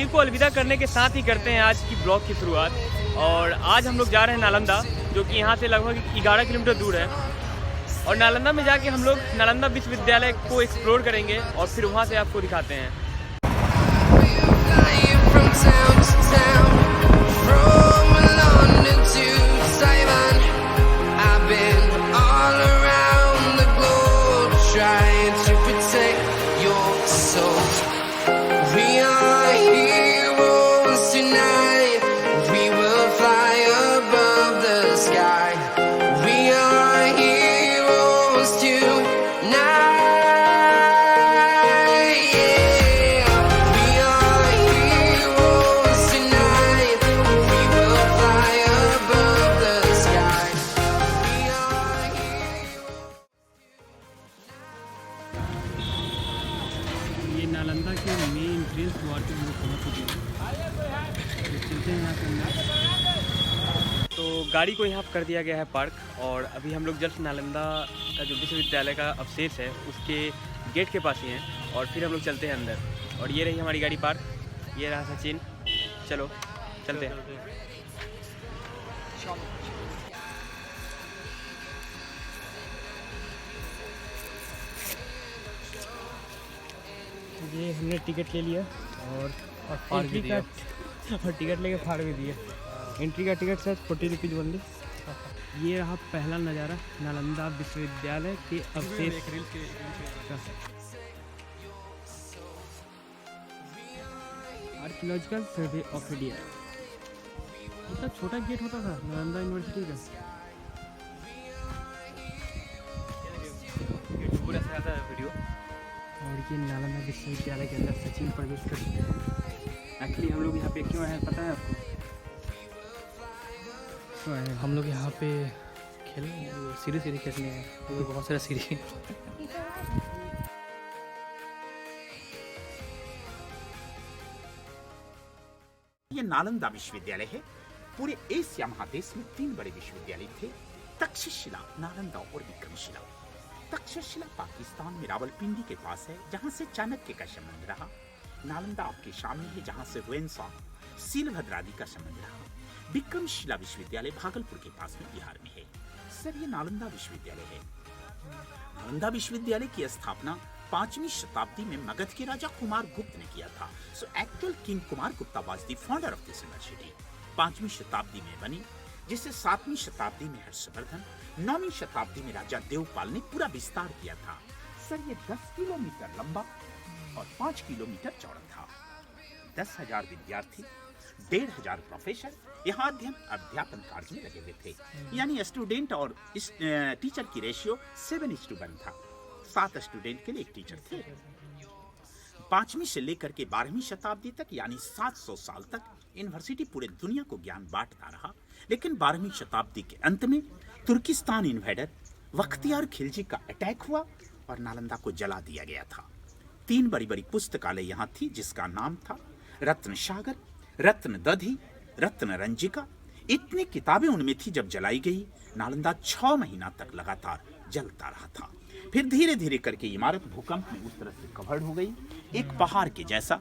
तकदीर को अलविदा करने के साथ ही करते हैं आज की ब्लॉग की शुरुआत। और आज हम लोग जा रहे हैं नालंदा, जो कि यहाँ से लगभग 11 किलोमीटर दूर है। और नालंदा में जाके हम लोग नालंदा विश्वविद्यालय को एक्सप्लोर करेंगे और फिर वहाँ से आपको दिखाते हैं। ये नालंदा के मेन एंट्रेंस द्वार पे हम लोग पहुँच चुके हैं। तो चलते हैं यहाँ के अंदर। तो गाड़ी को यहाँ कर दिया गया है पार्क, और अभी हम लोग जस्ट नालंदा का जो विश्वविद्यालय का अवशेष है उसके गेट के पास ही हैं, और फिर हम लोग चलते हैं अंदर। और ये रही हमारी गाड़ी पार्क, ये रहा सचिन। चलो चलते हैं। ये हमने टिकट ले लिया और फाड़ भी दिया, और टिकट लेके फाड़ भी दिया। एंट्री का टिकट सर 40 रुपीज़ ओनली। ये रहा पहला नज़ारा नालंदा विश्वविद्यालय के अवशेष का। Archaeological survey of India. इतना छोटा गेट होता था नालंदा यूनिवर्सिटी का। पूरा सारा वीडियो। और ये नालंदा विश्वविद्यालय के अंदर सचिन प्रवेश कर चुके हैं। एक्चुअली हम लोग यहाँ पे क्यों आए पता है आपको? क्यों आए हम लोग यहाँ पे? खेलने, सीढ़ी खेलने हैं। तो बहुत सारा सीढ़ी। ये नालंदा विश्वविद्यालय है। पूरे एशिया महादेश में 3 बड़े विश्वविद्यालय थे, तक्षशिला, नालंदा और विक्रमशिला। तक्षशिला पाकिस्तान में रावलपिंडी के पास है, जहां से चाणक्य का संबंध रहा। नालंदा आपके सामने है, जहां से हुएनसांग, सीलभद्र आदि का संबंध रहा। विक्रमशिला विश्वविद्यालय भागलपुर के पास में बिहार में है। सर ये नालंदा विश्वविद्यालय है। नालंदा विश्वविद्यालय की स्थापना 5वीं शताब्दी में मगध के राजा कुमार गुप्त ने किया था। So actual king Kumar Gupta was the founder of this university. 5वीं शताब्दी में बनी, जिसे 7वीं शताब्दी में हर्षवर्धन, 9वीं शताब्दी में राजा देवपाल ने पूरा विस्तार किया था। सर ये 10 किलोमीटर लंबा और 5 किलोमीटर चौड़ा था। 10,000 विद्यार्थी, 1,500 प्रोफेसर यहाँ अध्यापन कार्य में लगे हुए थे। यानी स्टूडेंट और टीचर की रेशियो 7:1 था। 7 स्टूडेंट के लिए 1 टीचर थे। 5वीं से लेकर के 12वीं शताब्दी तक, यानी 700 साल तक यूनिवर्सिटी पूरे दुनिया को ज्ञान बांटता रहा। लेकिन 12वीं शताब्दी के अंत में तुर्किस्तान इन्वेडर बख्तियार खिलजी का अटैक हुआ और नालंदा को जला दिया गया था। 3 बड़ी बड़ी पुस्तकालय यहाँ थी, जिसका नाम था रत्न सागर, रत्न दधी, रत्न रंजिका। इतनी किताबें उनमें थी। जब जलाई गई, नालंदा 6 महीना तक लगातार जलता रहा था। फिर धीरे धीरे करके इमारत भूकंप में उस तरह से कवर्ड हो गई, एक पहाड़ के जैसा।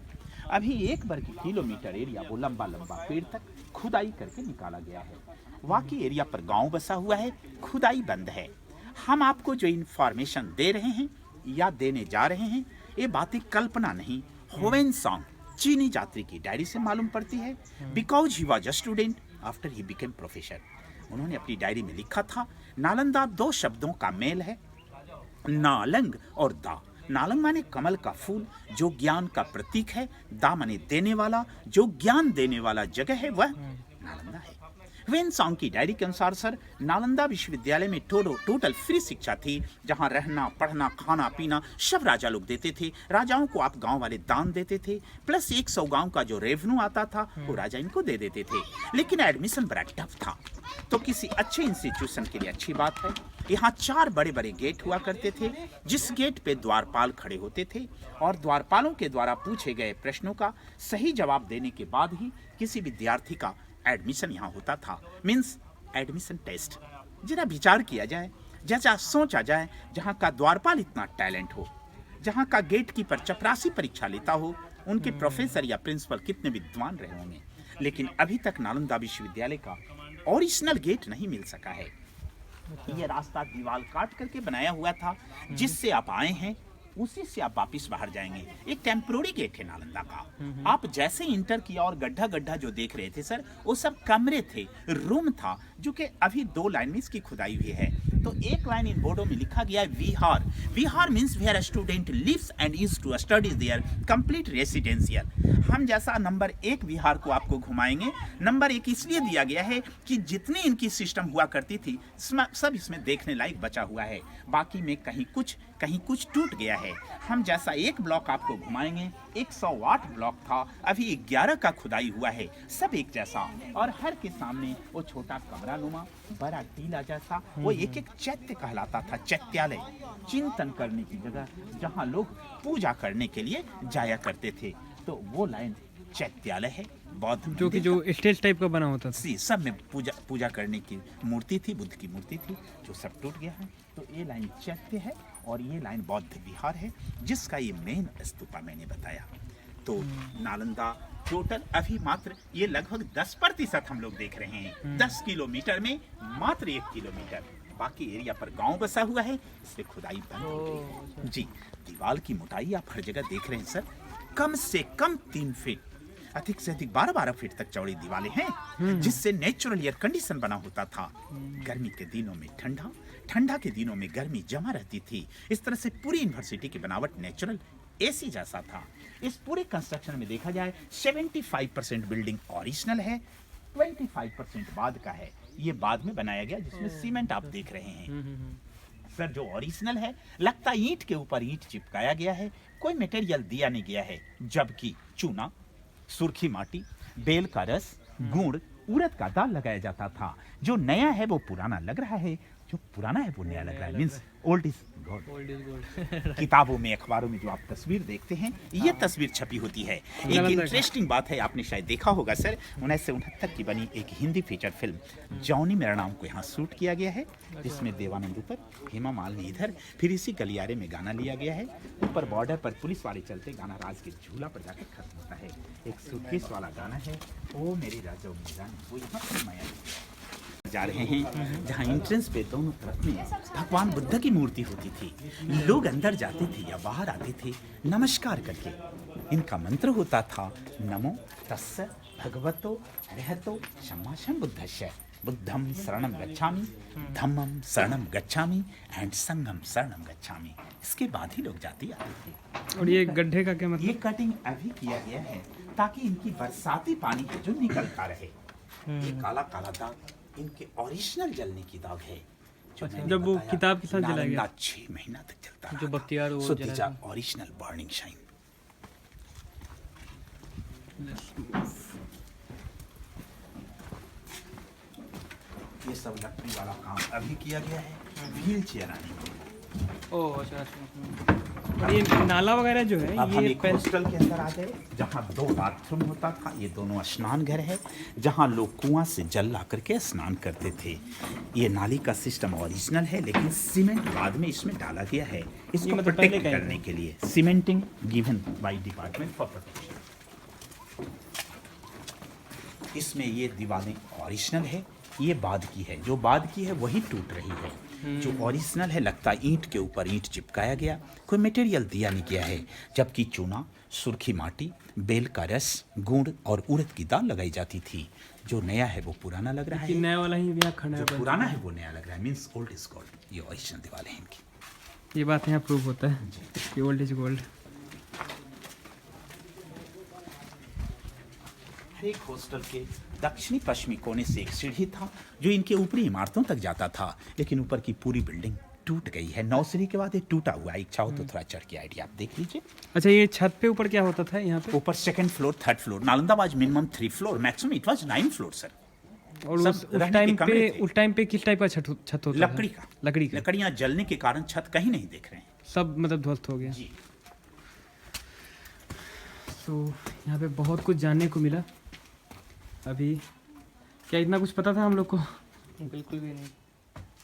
अभी 1 वर्ग किलोमीटर एरिया वो लंबा पेड़ तक खुदाई करके निकाला गया है। वाकई एरिया पर गांव बसा हुआ है, खुदाई बंद है। हम आपको जो इंफॉर्मेशन दे रहे हैं या देने जा रहे हैं, ये बातें कल्पना नहीं, हुएनसांग चीनी यात्री की डायरी से मालूम पड़ती है। Because he was a student after he became professor. उन्होंने अपनी डायरी में लिखा था, नालंदा 2 शब्दों का मेल है, नालंग और दा। नालंग माने कमल का फूल, जो ज्ञान का प्रतीक है। दा माने देने वाला, जो ज्ञान देने वाला जगह है, वह नालंदा है। हुएनसांग की डायरी के अनुसार सर, नालंदा विश्वविद्यालय में टोटल फ्री शिक्षा थी, जहां रहना, पढ़ना, खाना पीना सब राजा लोग देते थे। राजाओं को आप गांव वाले दान देते थे, प्लस 100 गांव का जो रेवेन्यू आता था वो राजा इनको दे देते थे। लेकिन एडमिशन बड़ा टफ था। तो किसी अच्छे इंस्टीट्यूशन के लिए अच्छी बात है। यहाँ 4 बड़े बड़े गेट हुआ करते थे, जिस गेट पे द्वारपाल खड़े होते थे, और द्वारपालों के द्वारा पूछे गए प्रश्नों का सही जवाब देने के बाद ही किसी विद्यार्थी का एडमिशन यहाँ होता था। Means admission test. जरा विचार किया जाए, जैसा सोचा जाए, जहाँ का द्वारपाल इतना टैलेंट हो, जहाँ का गेट कीपर चपरासी परीक्षा लेता हो, उनके प्रोफेसर या प्रिंसिपल कितने विद्वान रहे होंगे, लेकिन अभी तक नालंदा विश्वविद्यालय का ओरिजिनल गेट नहीं मिल सका है। ये रास्ता दीवार काट करके बनाया हुआ था, जिससे आप आए हैं उसी से आप वापिस बाहर जाएंगे। एक टेम्पोररी गेट है नालंदा का। आप जैसे इंटर किया और गड्ढा गड्ढा जो देख रहे थे सर, वो सब कमरे थे, रूम था, जो कि अभी 2 लाइन में इसकी खुदाई हुई है। तो एक लाइन इन बोर्डों में लिखा गया है vihar. Vihar means where a student lives and is to studies there complete residential. हम जैसा नंबर 1 विहार को आपको घुमाएंगे। नंबर 1 इसलिए दिया गया है कि जितनी इनकी सिस्टम हुआ करती थी सब इसमें देखने लायक बचा हुआ है, बाकी में कहीं कुछ टूट गया है। हम जैसा एक ब्लॉक आपको घुमाएंगे, 108 ब्लॉक था, अभी 11 का खुदाई हुआ है, सब एक जैसा, और हर के सामने वो छोटा कमरा नुमा बड़ा टीला जैसा, वो एक एक चैत्य कहलाता था, चैत्यालय, चिंतन करने की जगह जहाँ लोग पूजा करने के लिए जाया करते थे। तो वो लाइन चैत्यालय है, बौद्ध जो स्टेज टाइप का बना होता था। सब में पूजा करने की मूर्ति थी, बुद्ध की मूर्ति थी, जो सब टूट गया है। तो ये लाइन चैत्य है और ये लाइन बौद्ध विहार है, जिसका ये मेन स्तूपा मैंने बताया। तो नालंदा टोटल अभी मात्र ये लगभग 10% हम लोग देख रहे हैं। 10 किलोमीटर में मात्र 1 किलोमीटर, बाकी एरिया पर गांव बसा हुआ है, इसलिए खुदाई बंद हो गई है। जी, दीवार की मोटाई आप हर जगह देख रहे हैं सर, कम से कम 3 फीट, अधिक से अधिक 12-12 फीट तक चौड़ी दीवारें हैं, जिससे नेचुरल एयर कंडीशन बना होता था। गर्मी के दिनों में ठंडा के दिनों में गर्मी जमा रहती थी। इस तरह से पूरी यूनिवर्सिटी की बनावट नेचुरल एसी जैसा था। इस पूरे कंस्ट्रक्शन में देखा जाए 75% बिल्डिंग ओरिजिनल है, 25% बाद का है। ये बाद में बनाया गया, जिसमें सीमेंट आप देख रहे हैं सर। जो ओरिजिनल है लगता ईंट के ऊपर ईंट चिपकाया गया है, कोई मटेरियल दिया नहीं गया है, जबकि चूना, सुर्खी माटी, बेल का रस, गुड़, उड़द का दाल लगाया जाता था। जो नया है वो पुराना लग रहा है, जो पुराना है वो नया लग रहा है, मींस ओल्ड इज गोल्ड। किताबों में, अखबारों में जो आप तस्वीर देखते हैं, ये तस्वीर छपी होती है। एक इंटरेस्टिंग बात है, आपने शायद देखा होगा सर, 1969 की बनी एक हिंदी फीचर फिल्म जॉनी मेरा नाम को यहाँ शूट किया गया है, जिसमें देवानंद ऊपर, हेमा मालिनी इधर, फिर इसी गलियारे में गाना लिया गया है। ऊपर बॉर्डर पर पुलिस वाले चलते, गाना राज के झूला पर जाकर खत्म होता है। एक सूटकेस वाला गाना है, ओ मेरी राजा वो यहाँ फिल्माया जा रहे हैं, जहाँ एंट्रेंस पे दोनों तरफ में भगवान बुद्ध की मूर्ति होती थी। लोग अंदर जाते थे या बाहर आते थे नमस्कार करके। इनका मंत्र होता था नमो तस्स भगवतो रहतो सम्मासं बुद्धस्य, बुद्धम शरणम गच्छामि, धम्मम शरणम गच्छामि एंड संघम शरणम गच्छामि। इसके बाद ही लोग जाते आते थे। और ये गड्ढे का क्या मतलब? ये कटिंग अभी किया गया है ताकि इनकी बरसाती पानी है जो निकलता रहे। ये काला काला दाग इनके ओरिजिनल जलने की दाग है, जो जब वो किताब के साथ जलाया गया 6 महीना तक चलता जो बख्तियार वो जला ओरिजिनल बर्निंग शाइन। ये सब लकड़ी वाला काम अभी किया गया है, व्हील चेयर आने के लिए। ओह अच्छा। और ये नाला वगैरह जो है, अब हम एक हॉस्टल के अंदर आ गए, जहाँ 2 बाथरूम होता था। ये दोनों स्नान घर है, जहाँ लोग कुआं से जल ला करके स्नान करते थे। ये नाली का सिस्टम ओरिजिनल है, लेकिन सीमेंट बाद में इसमें डाला गया है, इसको मतलब प्रोटेक्ट करने के लिए। Cementing given by department for protection. इसमें ये दीवारें ओरिजिनल है, ये बाद की है। जो बाद की है वही टूट रही है, जो ओरिजिनल है लगता ईंट के ऊपर ईंट चिपकाया गया, कोई मटेरियल दिया नहीं गया है। जबकि चूना, सुर्खी माटी, बेल का रस, गुड़ और उड़द की दाल लगाई जाती थी। जो नया है वो पुराना लग रहा है, नया वाला ही यहाँ खड़ा है, जो पुराना है वो नया लग रहा है, मीन्स ओल्ड इज गोल्ड। ये ओरिजिनल दीवारें हैं इनकी। ये बात यहाँ प्रूव होता है कि ओल्ड इज गोल्ड। एक हॉस्टल के दक्षिणी पश्चिमी कोने से एक सीढ़ी था, जो इनके ऊपरी इमारतों तक जाता था, लेकिन ऊपर की पूरी बिल्डिंग टूट गई है। 9 सीढ़ी के बाद ये टूटा हुआ है। इच्छा हो तो थोड़ा चढ़ के आइडिया आप देख लीजिए। अच्छा, ये छत पे ऊपर क्या होता था? यहाँ पे ऊपर 2nd floor, 3rd floor. Nalanda was minimum 3 floor, maximum it was 9 floor sir. और उस टाइम पे किस टाइप का छत होता था? लकड़ी का। लकड़ियाँ जलने के कारण छत कहीं नहीं देख रहे हैं, सब मतलब ध्वस्त हो गया जी। तो यहाँ पे बहुत कुछ जानने को मिला। अभी क्या इतना कुछ पता था हम लोग को? बिल्कुल भी नहीं।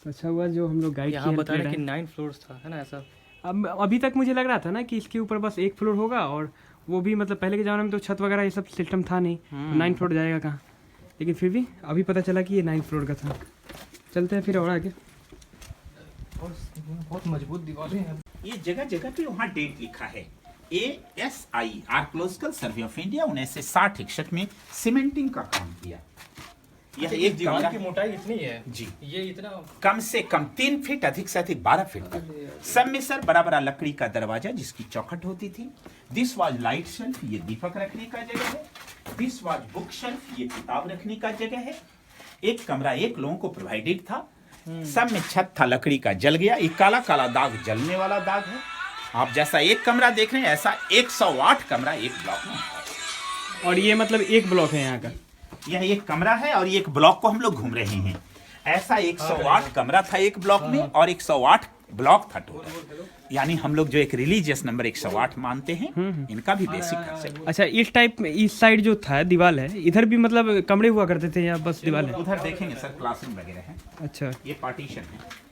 तो अच्छा हुआ जो हम लोग गाइड यहाँ बता रहे कि 9 फ्लोर्स था, है ना ऐसा? अब अभी तक मुझे लग रहा था ना कि इसके ऊपर बस 1 फ्लोर होगा और वो भी मतलब पहले के ज़माने में तो छत वगैरह ये सब सिस्टम था नहीं, 9 फ्लोर जाएगा कहाँ, लेकिन फिर भी अभी पता चला कि ये 9 फ्लोर का था। चलते हैं फिर और आगे। और बहुत मजबूत दीवारें हैं। ये जगह जगह पे वहाँ डेट लिखा है। ASI archaeological survey of India 1960-61 में सीमेंटिंग का काम किया। यह एक दीवार कमरा की मोटाई इतनी है जी, ये इतना कम से कम 3 फीट, अधिक से अधिक 12 फीट तक। सब में सर बड़ा बड़ा लकड़ी का दरवाजा जिसकी चौखट होती थी। दिस वाज लाइट शेल्फ, ये दीपक रखने का जगह है। दिस वाज बुक शेल्फ, ये किताब रखने का जगह है। एक कमरा एक लोगों को प्रोवाइडेड था। सब में छत था लकड़ी का, जल गया। ये काला काला दाग जलने वाला दाग है। आप जैसा एक कमरा देख रहे हैं ऐसा 108 कमरा एक ब्लॉक में है। और ये मतलब एक ब्लॉक है यहाँ का, यह एक कमरा है और ये एक ब्लॉक को हम लोग घूम रहे हैं। ऐसा 108 कमरा था एक ब्लॉक में और 108 ब्लॉक था टोटल। यानी हम लोग जो एक रिलीजियस नंबर 108 मानते हैं, इनका भी बेसिक कंसेप्ट। अच्छा इस टाइप में इस साइड जो था दीवार है, इधर भी मतलब कमरे हुआ करते थे या बस दीवार है? उधर देखेंगे सर क्लासरूम वगैरह है। अच्छा, ये पार्टीशन है।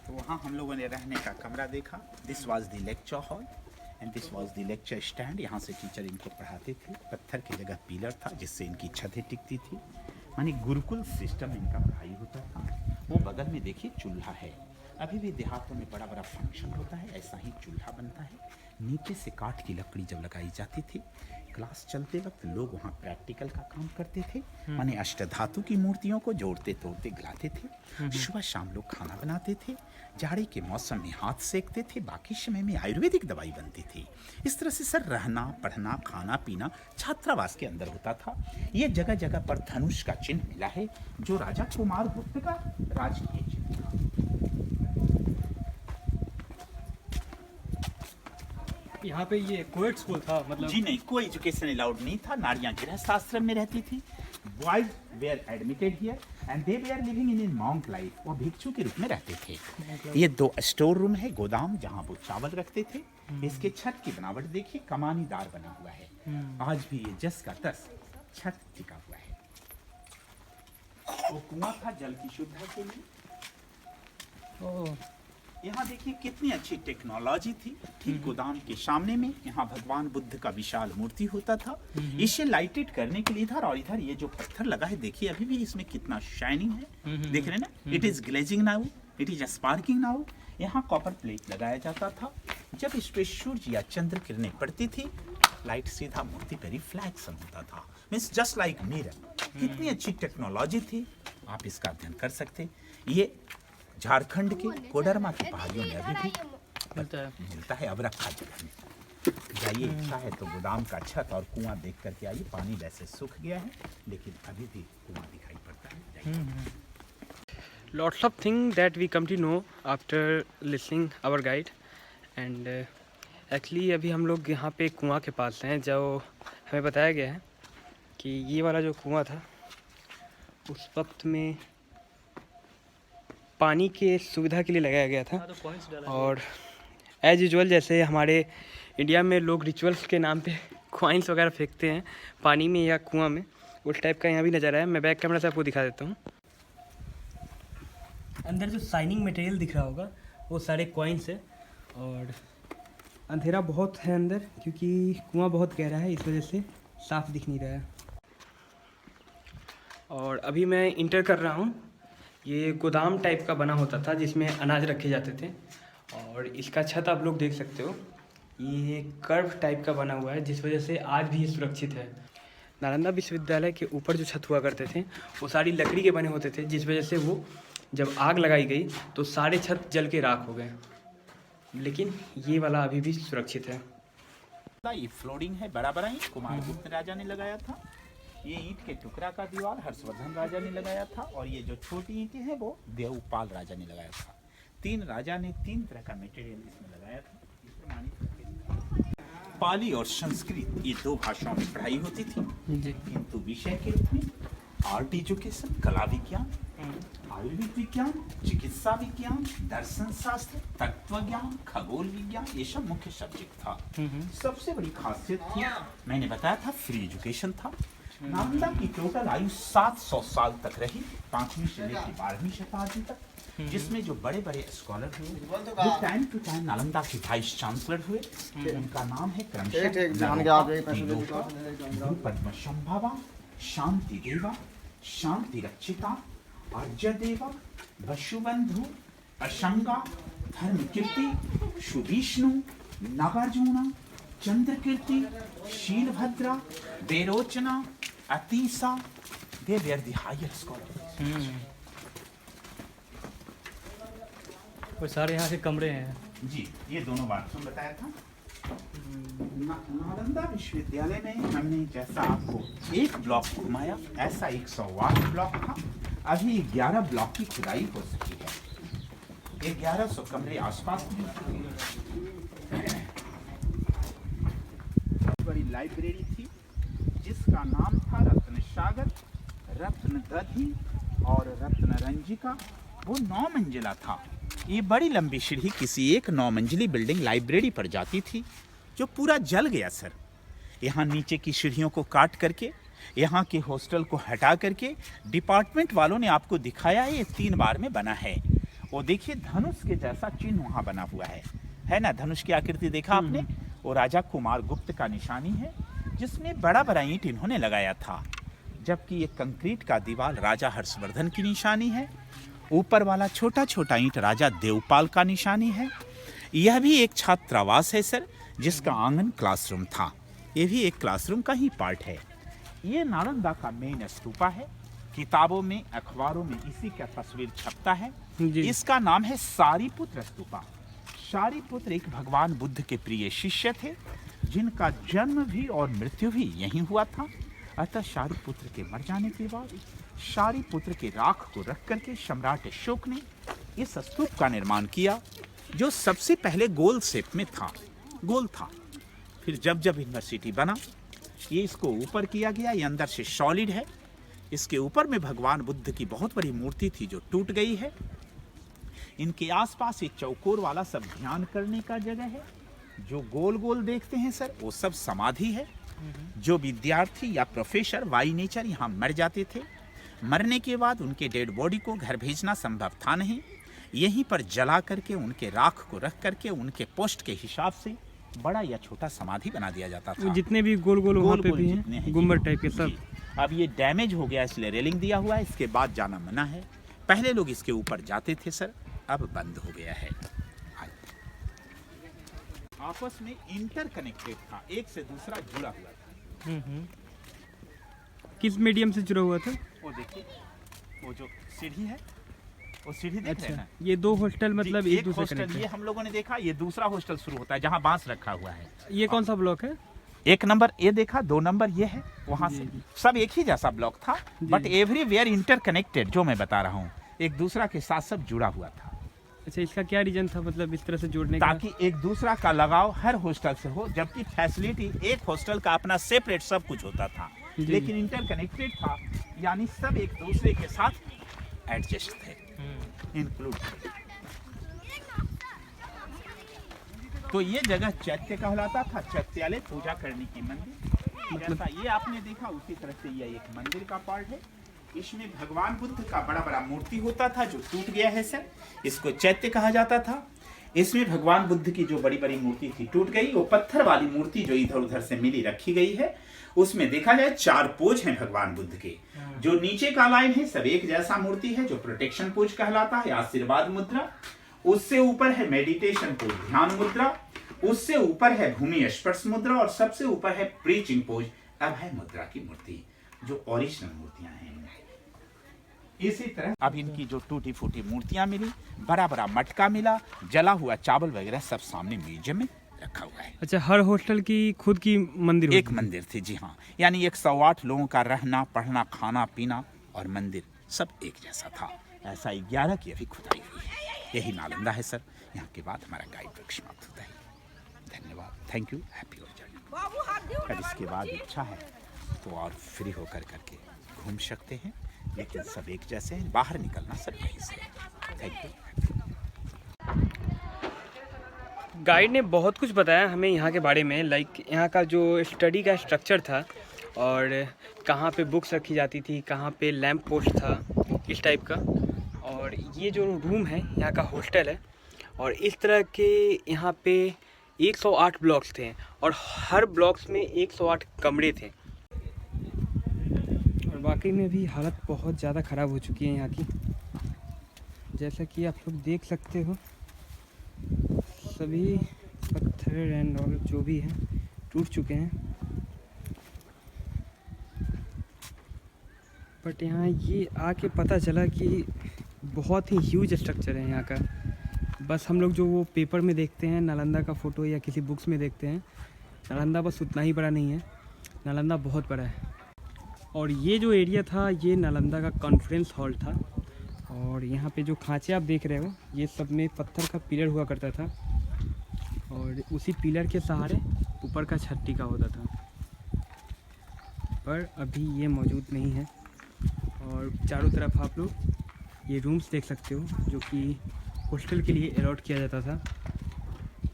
तो वहाँ हम लोगों ने रहने का कमरा देखा। This was the lecture hall and this was the lecture stand. यहाँ से टीचर इनको पढ़ाते थे। पत्थर की जगह पिलर था जिससे इनकी छतें टिकती थी। मानी गुरुकुल सिस्टम इनका पढ़ाई होता था। वो बगल में देखिए चूल्हा है। अभी भी देहातों में बड़ा बड़ा फंक्शन होता है, ऐसा ही चूल्हा बनता है। नीचे से काठ की लकड़ी जब लगाई जाती थी, क्लास चलते वक्त लोग वहाँ प्रैक्टिकल का काम करते थे। माने अष्टधातु की मूर्तियों को जोड़ते तोड़ते गिलाते थे। सुबह शाम लोग खाना बनाते थे। जाड़े के मौसम में हाथ सेकते थे। बाकी समय में आयुर्वेदिक दवाई बनती थी। इस तरह से सर रहना पढ़ना खाना पीना छात्रावास के अंदर होता था। ये जगह जगह पर धनुष का चिन्ह मिला है जो राजा कुमार गुप्त का राजकीय चिन्ह था। यहाँ पे ये कोएड स्कूल था मतलब? जी नहीं, कोई एजुकेशन अलाउड नहीं था। नारियां गृहस्थ आश्रम में रहती थी। Boys were admitted here and they were living in monk life. वो भिक्षु के रूप में रहते थे। ये 2 स्टोर रूम है, गोदाम जहाँ वो चावल रखते थे। इसके छत की बनावट देखिए, कमानीदार बना हुआ है। आज भी ये जस का तस छत टिका हुआ है। वो कुआं था जल की शुद्धता के लिए। यहाँ देखिए कितनी अच्छी टेक्नोलॉजी थी। ठीक गोदाम के सामने में यहाँ भगवान बुद्ध का विशाल मूर्ति होता था। इसे लाइटेड करने के लिए इधर और इधर ये जो पत्थर लगा है देखिए, अभी भी इसमें कितना शाइनिंग है। देख रहे हैं ना, it is glazing now, it is sparking now. यहाँ कॉपर प्लेट लगाया जाता था। जब इस पे सूर्य या चंद्र किरणें पड़ती थी, लाइट सीधा मूर्ति पर रिफ्लेक्शन होता था। Means just like mirror. कितनी अच्छी टेक्नोलॉजी थी, आप इसका अध्ययन कर सकते। ये झारखंड के कोडरमा की पहाड़ियों में अभी भी मिलता है। अब रखा जगह में जाइए, इच्छा है तो गोदाम का छत और कुआं देख करके आइए। पानी वैसे सूख गया है लेकिन अभी भी कुआं दिखाई पड़ता है। Lots of things that we come to know after listening our guide and actually अभी हम लोग यहाँ पे कुआं के पास हैं, जो हमें बताया गया है कि ये वाला जो कुआं था उस वक्त में पानी के सुविधा के लिए लगाया गया था। और एज यूजुअल जैसे हमारे इंडिया में लोग रिचुअल्स के नाम पे कॉइन्स वगैरह फेंकते हैं पानी में या कुआं में, उस टाइप का यहाँ भी नज़र आया। मैं बैक कैमरा से आपको दिखा देता हूँ। अंदर जो शाइनिंग मटेरियल दिख रहा होगा वो सारे कॉइन्स है। और अंधेरा बहुत है अंदर क्योंकि कुआं बहुत गहरा है, इस वजह से साफ दिख नहीं रहा है। और अभी मैं इंटर कर रहा हूँ। ये गोदाम टाइप का बना होता था जिसमें अनाज रखे जाते थे। और इसका छत आप लोग देख सकते हो, ये कर्व टाइप का बना हुआ है जिस वजह से आज भी ये सुरक्षित है। नालंदा विश्वविद्यालय के ऊपर जो छत हुआ करते थे वो सारी लकड़ी के बने होते थे, जिस वजह से वो जब आग लगाई गई तो सारे छत जल के राख हो गए। लेकिन ये वाला अभी भी सुरक्षित है। ये फ्लोरिंग है बड़ा बड़ा ईंट कुमार गुप्त राजा ने लगाया था। ये ईंट के टुकड़ा का दीवार हर्षवर्धन राजा ने लगाया था। और ये जो छोटी ईंटें हैं वो देवपाल राजा ने लगाया था। 3 राजा ने 3 तरह का मटेरियल इसमें लगाया था। पाली और संस्कृत ये 2 भाषाओं में पढ़ाई होती थी, किंतु विषय के रूप में आर्ट एजुकेशन, कला विज्ञान, आयुर्वेद विज्ञान, चिकित्सा चिकित्सा विज्ञान, दर्शन शास्त्र, तत्व ज्ञान, खगोल विज्ञान, ये सब मुख्य सब्जेक्ट था। सबसे बड़ी खासियत थी, मैंने बताया था, फ्री एजुकेशन था। नालंदा की टोटल आयु 700 साल तक रही, 5वीं से लेकर 12वीं शताब्दी तक, जिसमें जो बड़े बड़े स्कॉलर हुए, जो टाइम टू टाइम नालंदा के वाइस चांसलर हुए, उनका नाम है गुरु पद्म संभवा, शांति देवा, शांति रक्षिता, अर्ज देवा, वसुबंधु, असंगा, धर्म कीर्ति, सुविष्णु, Nagarjuna, Chandrakirti, शीलभद्रा, बेरोचना, अतीसा, they were the higher scholars. वो सारे यहाँ से कमरे हैं। जी, ये दोनों बातों बताया था। नालंदा विश्वविद्यालय में हमने जैसा आपको एक ब्लॉक घुमाया, ऐसा 108 ब्लॉक था। अभी 11 ब्लॉक की खुदाई हो सकी है, 1100 कमरे आसपास में। बड़ी लाइब्रेरी थी जिसका नाम था रत्न सागर, रत्न दधी और रत्न रंजिका। वो 9 मंजिला था। ये बड़ी लंबी सीढ़ी किसी एक 9 मंजिली बिल्डिंग लाइब्रेरी पर जाती थी, जो पूरा जल गया सर। यहाँ नीचे की सीढ़ियों को काट करके, यहाँ के हॉस्टल को हटा करके डिपार्टमेंट वालों ने आपको दिखाया है, ये 3 बार में बना है। वो देखिए धनुष के जैसा चिन्ह वहाँ बना हुआ है ना, धनुष की आकृति देखा आपने? वो राजा कुमार गुप्त का निशानी है, जिसमें बड़ा बड़ा ईंट इन्होंने लगाया था। जबकि ये कंक्रीट का दीवार राजा हर्षवर्धन की निशानी है। ऊपर वाला छोटा छोटा ईंट राजा देवपाल का निशानी है। यह भी एक छात्रावास है सर, जिसका आंगन क्लासरूम था। यह भी एक क्लासरूम का ही पार्ट है। ये नालंदा का मेन स्तूपा है। किताबों में, अखबारों में इसी का तस्वीर छपता है। इसका नाम है सारिपुत्र स्तूपा। सारिपुत्र एक भगवान बुद्ध के प्रिय शिष्य थे, जिनका जन्म भी और मृत्यु भी यहीं हुआ था। अतः सारिपुत्र के मर जाने के बाद सारिपुत्र के राख को रख करके सम्राट अशोक ने इस स्तूप का निर्माण किया, जो सबसे पहले गोल शेप में था, गोल था। फिर जब जब यूनिवर्सिटी बना, ये इसको ऊपर किया गया। ये अंदर से सॉलिड है। इसके ऊपर में भगवान बुद्ध की बहुत बड़ी मूर्ति थी, जो टूट गई है। इनके आसपास एक चौकोर वाला सब ध्यान करने का जगह है। जो गोल गोल देखते हैं सर, वो सब समाधि है। जो विद्यार्थी या प्रोफेसर बाई नेचर यहाँ मर जाते थे, मरने के बाद उनके डेड बॉडी को घर भेजना संभव था नहीं। यहीं पर जला करके उनके राख को रख करके उनके पोस्ट के हिसाब से बड़ा या छोटा समाधि बना दिया जाता था। जितने भी गोल गोल वहाँ पे भी हैं, गुम्बद टाइप के सब। अब ये डैमेज हो गया, इसलिए रेलिंग दिया हुआ है। इसके बाद जाना मना है। पहले लोग इसके ऊपर जाते थे सर, अब बंद हो गया है। आपस में इंटरकनेक्टेड था, एक से दूसरा जुड़ा हुआ था। किस मीडियम से जुड़ा हुआ था? वो देखिए, वो जो सीढ़ी है, वो सीढ़ी देख रहे हैं ना? ये 2 हॉस्टल मतलब एक दूसरे से हॉस्टल, ये हम लोगों ने देखा। ये दूसरा हॉस्टल शुरू होता है जहाँ बांस रखा हुआ है। ये कौन सा ब्लॉक है? 1 नंबर ये देखा, 2 नंबर ये है। वहाँ से सब एक ही जैसा ब्लॉक था, बट एवरीवेयर इंटरकनेक्टेड। जो मैं बता रहा हूँ, एक दूसरा के साथ सब जुड़ा हुआ था। अच्छा, इसका क्या रीजन था, मतलब इस तरह से जोड़ने का? ताकि एक दूसरा का लगाव हर हॉस्टल से हो। जबकि फैसिलिटी एक हॉस्टल का अपना सेपरेट सब कुछ होता था, लेकिन इंटरकनेक्टेड था, यानी सब एक दूसरे के साथ एडजस्ट थे, इंक्लूड। तो ये जगह चैत्य कहलाता था, चैत्यालय, पूजा करने की मंदिर। जैसा ये आपने देखा, उसी तरह से ये एक मंदिर का पार्ट है। इसमें भगवान बुद्ध का बड़ा बड़ा मूर्ति होता था, जो टूट गया है सर। इसको चैत्य कहा जाता था। इसमें भगवान बुद्ध की जो बड़ी बड़ी मूर्ति थी टूट गई। वो पत्थर वाली मूर्ति जो इधर उधर से मिली रखी गई है, उसमें देखा जाए 4 पोज हैं भगवान बुद्ध के। जो नीचे का लाइन है सब एक जैसा मूर्ति है, जो प्रोटेक्शन पोज कहलाता है, आशीर्वाद मुद्रा। उससे ऊपर है मेडिटेशन पोज, ध्यान मुद्रा। उससे ऊपर है भूमि स्पर्श मुद्रा, और सबसे ऊपर है प्रीचिंग पोज, अभय मुद्रा की मूर्ति, जो ओरिजिनल मूर्तियां हैं। इसी तरह अब इनकी जो टूटी फूटी मूर्तियां मिली, बड़ा बड़ा मटका मिला, जला हुआ चावल वगैरह सब सामने म्यूजियम में रखा हुआ है। अच्छा, हर हॉस्टल की खुद की मंदिर? एक मंदिर थी, जी हाँ। यानी 108 लोगों का रहना, पढ़ना, खाना पीना और मंदिर सब एक जैसा था। ऐसा 11 की अभी खुदाई हुई है। यही नालंदा है सर। यहाँ के बाद हमारा गाइड बुक समाप्त होता है। धन्यवाद, थैंक यू, हैप्पी और जर्नी। अगर इसके बाद इच्छा है तो और फ्री होकर करके घूम सकते हैं, लेकिन सब एक जैसे हैं। बाहर निकलना सब यहीं से। Thank you. गाइड ने बहुत कुछ बताया हमें यहाँ के बारे में, लाइक यहाँ का जो स्टडी का स्ट्रक्चर था और कहाँ पे बुक्स रखी जाती थी, कहाँ पे लैंप पोस्ट था, इस टाइप का। और ये जो रूम है यहाँ का हॉस्टल है और इस तरह के यहाँ पे 108 ब्लॉक्स थे और हर ब्लॉक्स में 108 कमरे थे। और वाकई में भी हालत बहुत ज़्यादा ख़राब हो चुकी है यहाँ की, जैसा कि आप लोग देख सकते हो। सभी पत्थर एंड और जो भी है टूट चुके हैं। बट यहाँ ये आके पता चला कि बहुत ही ह्यूज स्ट्रक्चर है यहाँ का। बस हम लोग जो वो पेपर में देखते हैं नालंदा का फ़ोटो या किसी बुक्स में देखते हैं, नालंदा बस उतना ही बड़ा नहीं है, नालंदा बहुत बड़ा है। और ये जो एरिया था ये नालंदा का कॉन्फ्रेंस हॉल था। और यहाँ पे जो खांचे आप देख रहे हो ये सब में पत्थर का पिलर हुआ करता था और उसी पिलर के सहारे ऊपर का छत टिका होता था, पर अभी ये मौजूद नहीं है। और चारों तरफ आप लोग ये रूम्स देख सकते हो जो कि हॉस्टल के लिए अलॉट किया जाता था।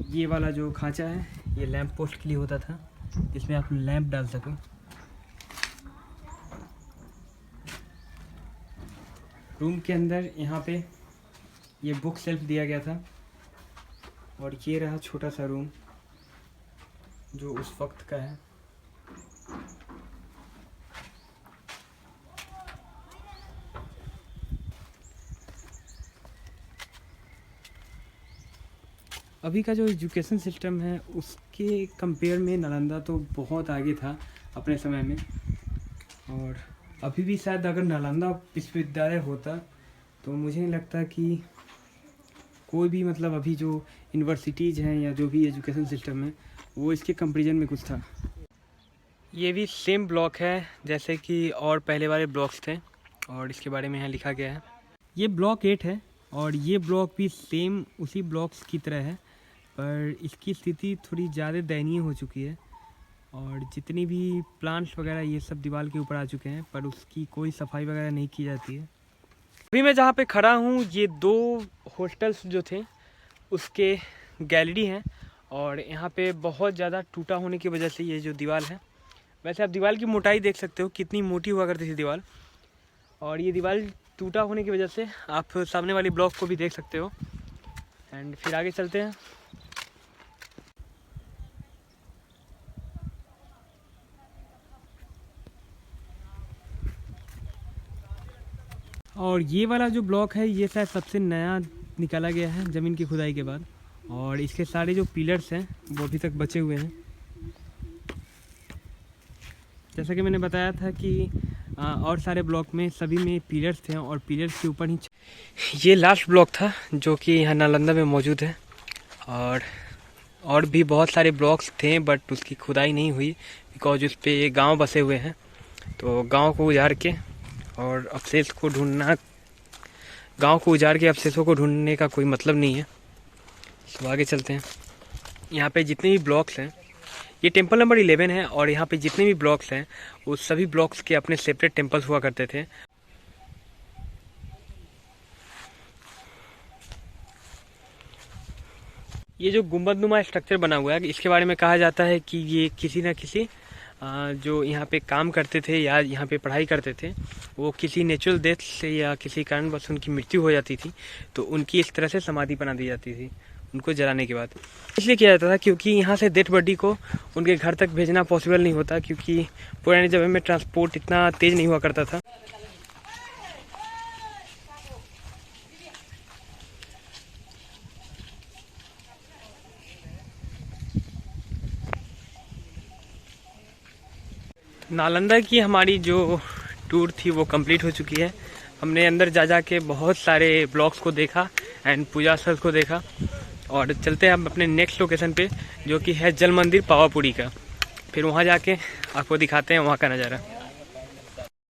ये वाला जो खांचा है ये लैंप पोस्ट के लिए होता था, जिसमें आप लैंप डाल सको। रूम के अंदर यहाँ पे ये बुक शेल्फ दिया गया था और ये रहा छोटा सा रूम जो उस वक्त का है। अभी का जो एजुकेशन सिस्टम है उसके कंपेयर में नालंदा तो बहुत आगे था अपने समय में। और अभी भी शायद अगर नालंदा विश्वविद्यालय होता तो मुझे नहीं लगता कि कोई भी मतलब अभी जो यूनिवर्सिटीज़ हैं या जो भी एजुकेशन सिस्टम है वो इसके कंपैरिजन में कुछ था। ये भी सेम ब्लॉक है जैसे कि और पहले वाले ब्लॉक्स थे और इसके बारे में यहाँ लिखा गया है। ये ब्लॉक 8 है और ये ब्लॉक भी सेम उसी ब्लॉक्स की तरह है, पर इसकी स्थिति थोड़ी ज़्यादा दयनीय हो चुकी है और जितनी भी प्लांट्स वगैरह ये सब दीवार के ऊपर आ चुके हैं, पर उसकी कोई सफाई वगैरह नहीं की जाती है। अभी मैं जहाँ पे खड़ा हूँ ये 2 हॉस्टल्स जो थे उसके गैलरी हैं और यहाँ पे बहुत ज़्यादा टूटा होने की वजह से ये जो दीवार है, वैसे आप दीवार की मोटाई देख सकते हो कितनी मोटी हुआ करती थी दीवार, और ये दीवार टूटा होने की वजह से आप सामने वाली ब्लॉक को भी देख सकते हो। एंड फिर आगे चलते हैं। और ये वाला जो ब्लॉक है ये शायद सबसे नया निकाला गया है ज़मीन की खुदाई के बाद, और इसके सारे जो पिलर्स हैं वो अभी तक बचे हुए हैं। जैसा कि मैंने बताया था कि और सारे ब्लॉक में सभी में पिलर्स थे और पिलर्स के ऊपर ही ये लास्ट ब्लॉक था जो कि यहाँ नालंदा में मौजूद है। और भी बहुत सारे ब्लॉक्स थे बट उसकी खुदाई नहीं हुई बिकॉज उस पर गाँव बसे हुए हैं, तो गाँव को उजाड़ के और अवशेष को ढूंढना, गांव को उजाड़ के अवशेषों को ढूंढने का कोई मतलब नहीं है। तो आगे चलते हैं। यहाँ पे जितने भी ब्लॉक्स हैं, ये टेंपल नंबर 11 है और यहाँ पे जितने भी ब्लॉक्स हैं वो सभी ब्लॉक्स के अपने सेपरेट टेंपल्स हुआ करते थे। ये जो गुंबदनुमा स्ट्रक्चर बना हुआ है इसके बारे में कहा जाता है कि ये किसी न किसी जो यहाँ पे काम करते थे या यहाँ पे पढ़ाई करते थे वो किसी नेचुरल डेथ से या किसी कारणवश उनकी मृत्यु हो जाती थी तो उनकी इस तरह से समाधि बना दी जाती थी उनको जलाने के बाद। इसलिए किया जाता था क्योंकि यहाँ से डेड बॉडी को उनके घर तक भेजना पॉसिबल नहीं होता, क्योंकि पुराने समय में ट्रांसपोर्ट इतना तेज़ नहीं हुआ करता था। नालंदा की हमारी जो टूर थी वो कंप्लीट हो चुकी है। हमने अंदर जा के बहुत सारे ब्लॉक्स को देखा एंड पूजा स्थल को देखा, और चलते हैं हम अपने नेक्स्ट लोकेशन पे जो कि है जल मंदिर पावापुरी का। फिर वहाँ जाके आपको दिखाते हैं वहाँ का नज़ारा।